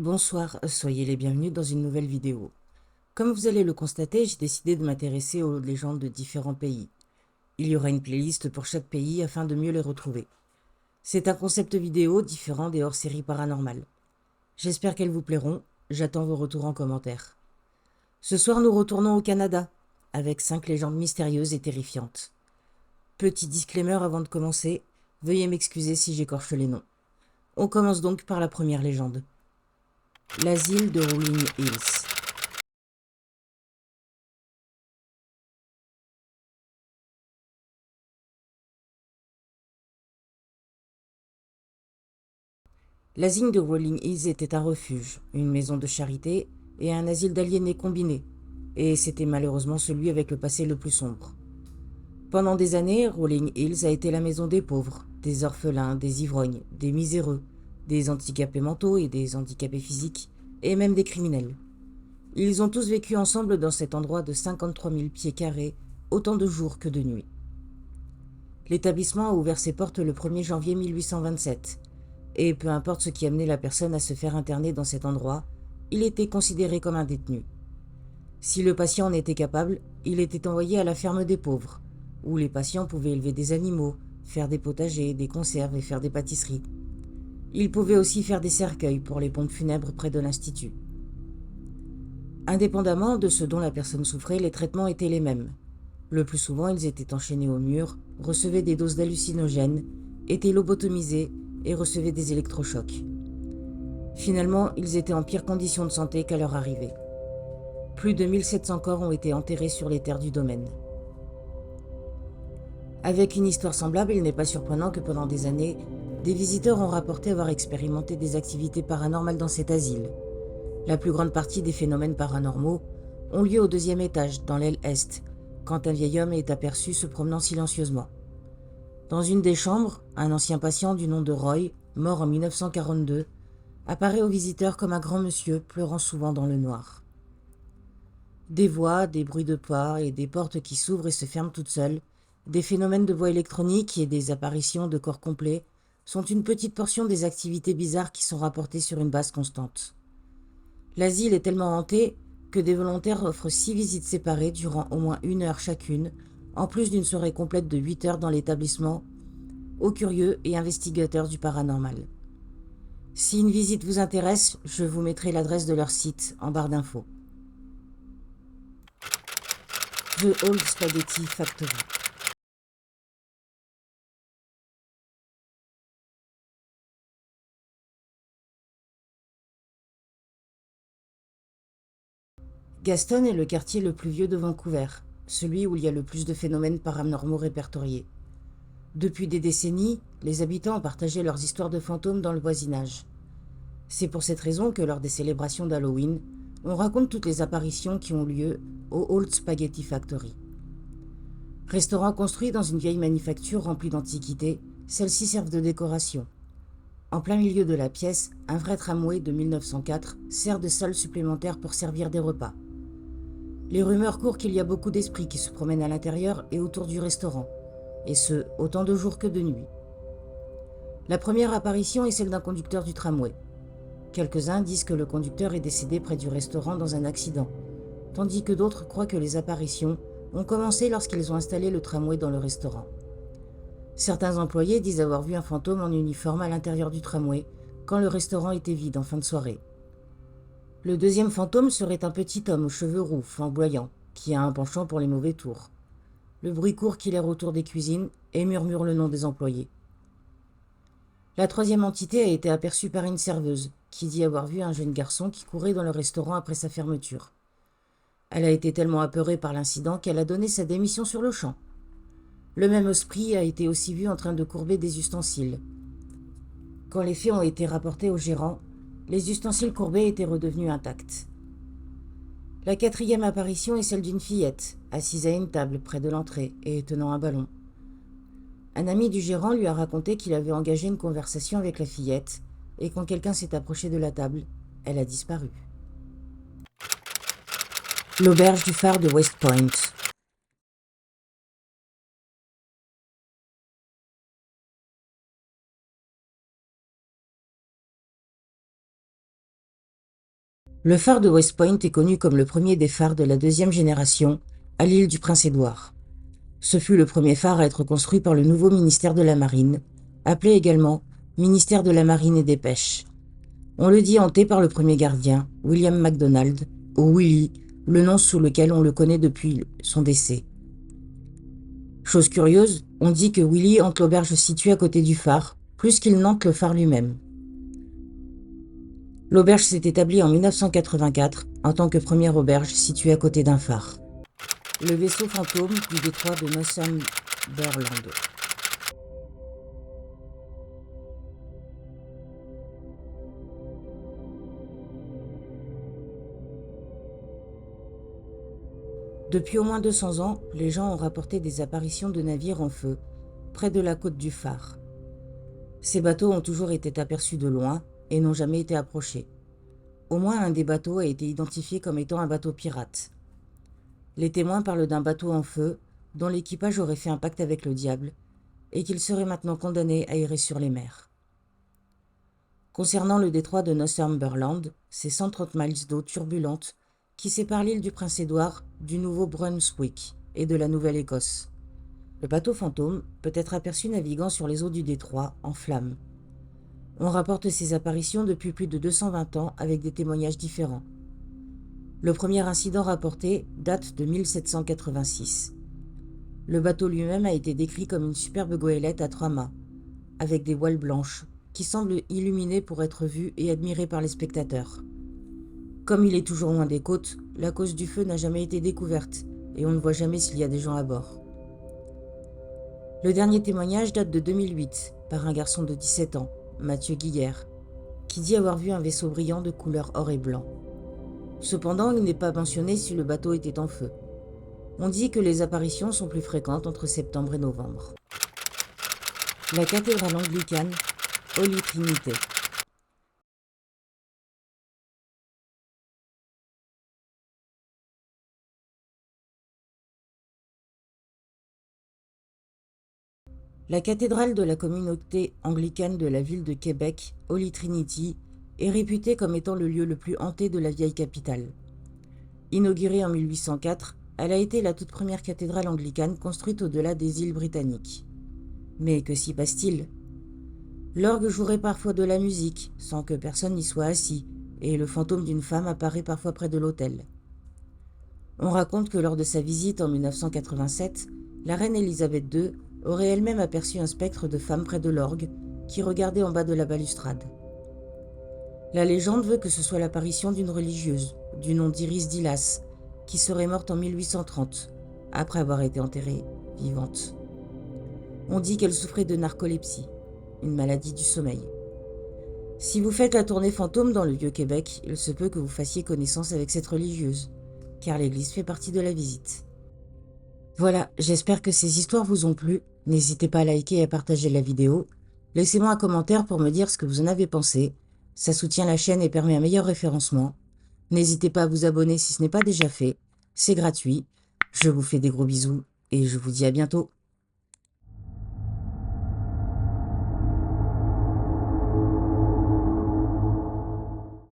Bonsoir, soyez les bienvenus dans une nouvelle vidéo. Comme vous allez le constater, j'ai décidé de m'intéresser aux légendes de différents pays. Il y aura une playlist pour chaque pays afin de mieux les retrouver. C'est un concept vidéo différent des hors-séries paranormales. J'espère qu'elles vous plairont, j'attends vos retours en commentaire. Ce soir, nous retournons au Canada, avec 5 légendes mystérieuses et terrifiantes. Petit disclaimer avant de commencer, veuillez m'excuser si j'écorche les noms. On commence donc par la première légende. L'asile de Rolling Hills. L'asile de Rolling Hills était un refuge, une maison de charité et un asile d'aliénés combinés, et c'était malheureusement celui avec le passé le plus sombre. Pendant des années, Rolling Hills a été la maison des pauvres, des orphelins, des ivrognes, des miséreux, des handicapés mentaux et des handicapés physiques, et même des criminels. Ils ont tous vécu ensemble dans cet endroit de 53 000 pieds carrés, autant de jours que de nuits. L'établissement a ouvert ses portes le 1er janvier 1827, et peu importe ce qui amenait la personne à se faire interner dans cet endroit, il était considéré comme un détenu. Si le patient en était capable, il était envoyé à la ferme des pauvres, où les patients pouvaient élever des animaux, faire des potagers, des conserves et faire des pâtisseries. Ils pouvaient aussi faire des cercueils pour les pompes funèbres près de l'institut. Indépendamment de ce dont la personne souffrait, les traitements étaient les mêmes. Le plus souvent, ils étaient enchaînés au mur, recevaient des doses d'hallucinogènes, étaient lobotomisés et recevaient des électrochocs. Finalement, ils étaient en pire condition de santé qu'à leur arrivée. Plus de 1700 corps ont été enterrés sur les terres du domaine. Avec une histoire semblable, il n'est pas surprenant que pendant des années, des visiteurs ont rapporté avoir expérimenté des activités paranormales dans cet asile. La plus grande partie des phénomènes paranormaux ont lieu au 2e étage, dans l'aile est, quand un vieil homme est aperçu se promenant silencieusement. Dans une des chambres, un ancien patient du nom de Roy, mort en 1942, apparaît aux visiteurs comme un grand monsieur pleurant souvent dans le noir. Des voix, des bruits de pas et des portes qui s'ouvrent et se ferment toutes seules, des phénomènes de voix électroniques et des apparitions de corps complets sont une petite portion des activités bizarres qui sont rapportées sur une base constante. L'asile est tellement hanté que des volontaires offrent 6 visites séparées durant au moins 1 heure chacune, en plus d'une soirée complète de 8 heures dans l'établissement, aux curieux et investigateurs du paranormal. Si une visite vous intéresse, je vous mettrai l'adresse de leur site en barre d'infos. The Old Spaghetti Factory. Gaston est le quartier le plus vieux de Vancouver, celui où il y a le plus de phénomènes paranormaux répertoriés. Depuis des décennies, les habitants ont partagé leurs histoires de fantômes dans le voisinage. C'est pour cette raison que lors des célébrations d'Halloween, on raconte toutes les apparitions qui ont lieu au Old Spaghetti Factory. Restaurant construit dans une vieille manufacture remplie d'antiquités, celles-ci servent de décoration. En plein milieu de la pièce, un vrai tramway de 1904 sert de salle supplémentaire pour servir des repas. Les rumeurs courent qu'il y a beaucoup d'esprits qui se promènent à l'intérieur et autour du restaurant, et ce, autant de jours que de nuits. La première apparition est celle d'un conducteur du tramway. Quelques-uns disent que le conducteur est décédé près du restaurant dans un accident, tandis que d'autres croient que les apparitions ont commencé lorsqu'ils ont installé le tramway dans le restaurant. Certains employés disent avoir vu un fantôme en uniforme à l'intérieur du tramway quand le restaurant était vide en fin de soirée. Le deuxième fantôme serait un petit homme aux cheveux roux, flamboyant, qui a un penchant pour les mauvais tours. Le bruit court qu'il erre autour des cuisines et murmure le nom des employés. La troisième entité a été aperçue par une serveuse, qui dit avoir vu un jeune garçon qui courait dans le restaurant après sa fermeture. Elle a été tellement apeurée par l'incident qu'elle a donné sa démission sur le champ. Le même esprit a été aussi vu en train de courber des ustensiles. Quand les faits ont été rapportés au gérant, les ustensiles courbés étaient redevenus intacts. La quatrième apparition est celle d'une fillette, assise à une table près de l'entrée et tenant un ballon. Un ami du gérant lui a raconté qu'il avait engagé une conversation avec la fillette, et quand quelqu'un s'est approché de la table, elle a disparu. L'auberge du phare de West Point. Le phare de West Point est connu comme le premier des phares de la deuxième génération à l'île du Prince-Édouard. Ce fut le premier phare à être construit par le nouveau ministère de la Marine, appelé également ministère de la Marine et des Pêches. On le dit hanté par le premier gardien, William MacDonald, ou Willy, le nom sous lequel on le connaît depuis son décès. Chose curieuse, on dit que Willy hante l'auberge située à côté du phare, plus qu'il n'hante le phare lui-même. L'auberge s'est établie en 1984 en tant que première auberge située à côté d'un phare. Le vaisseau fantôme du détroit de Northumberland. Depuis au moins 200 ans, les gens ont rapporté des apparitions de navires en feu, près de la côte du phare. Ces bateaux ont toujours été aperçus de loin et n'ont jamais été approchés. Au moins un des bateaux a été identifié comme étant un bateau pirate. Les témoins parlent d'un bateau en feu dont l'équipage aurait fait un pacte avec le diable et qu'il serait maintenant condamné à errer sur les mers. Concernant le détroit de Northumberland, c'est 130 miles d'eau turbulente qui sépare l'île du Prince-Édouard du Nouveau-Brunswick et de la Nouvelle-Écosse. Le bateau fantôme peut être aperçu naviguant sur les eaux du détroit en flammes. On rapporte ces apparitions depuis plus de 220 ans avec des témoignages différents. Le premier incident rapporté date de 1786. Le bateau lui-même a été décrit comme une superbe goélette à 3 mâts, avec des voiles blanches, qui semblent illuminées pour être vues et admirées par les spectateurs. Comme il est toujours loin des côtes, la cause du feu n'a jamais été découverte et on ne voit jamais s'il y a des gens à bord. Le dernier témoignage date de 2008 par un garçon de 17 ans, Mathieu Guillère, qui dit avoir vu un vaisseau brillant de couleur or et blanc. Cependant, il n'est pas mentionné si le bateau était en feu. On dit que les apparitions sont plus fréquentes entre septembre et novembre. La cathédrale anglicane, Holy Trinity. La cathédrale de la communauté anglicane de la ville de Québec, Holy Trinity, est réputée comme étant le lieu le plus hanté de la vieille capitale. Inaugurée en 1804, elle a été la toute première cathédrale anglicane construite au-delà des îles britanniques. Mais que s'y passe-t-il ? L'orgue jouerait parfois de la musique, sans que personne n'y soit assis, et le fantôme d'une femme apparaît parfois près de l'autel. On raconte que lors de sa visite en 1987, la reine Élisabeth II aurait elle-même aperçu un spectre de femme près de l'orgue, qui regardait en bas de la balustrade. La légende veut que ce soit l'apparition d'une religieuse, du nom d'Iris Dillas, qui serait morte en 1830, après avoir été enterrée vivante. On dit qu'elle souffrait de narcolepsie, une maladie du sommeil. Si vous faites la tournée fantôme dans le Vieux-Québec, il se peut que vous fassiez connaissance avec cette religieuse, car l'église fait partie de la visite. Voilà, j'espère que ces histoires vous ont plu. N'hésitez pas à liker et à partager la vidéo. Laissez-moi un commentaire pour me dire ce que vous en avez pensé. Ça soutient la chaîne et permet un meilleur référencement. N'hésitez pas à vous abonner si ce n'est pas déjà fait. C'est gratuit. Je vous fais des gros bisous et je vous dis à bientôt.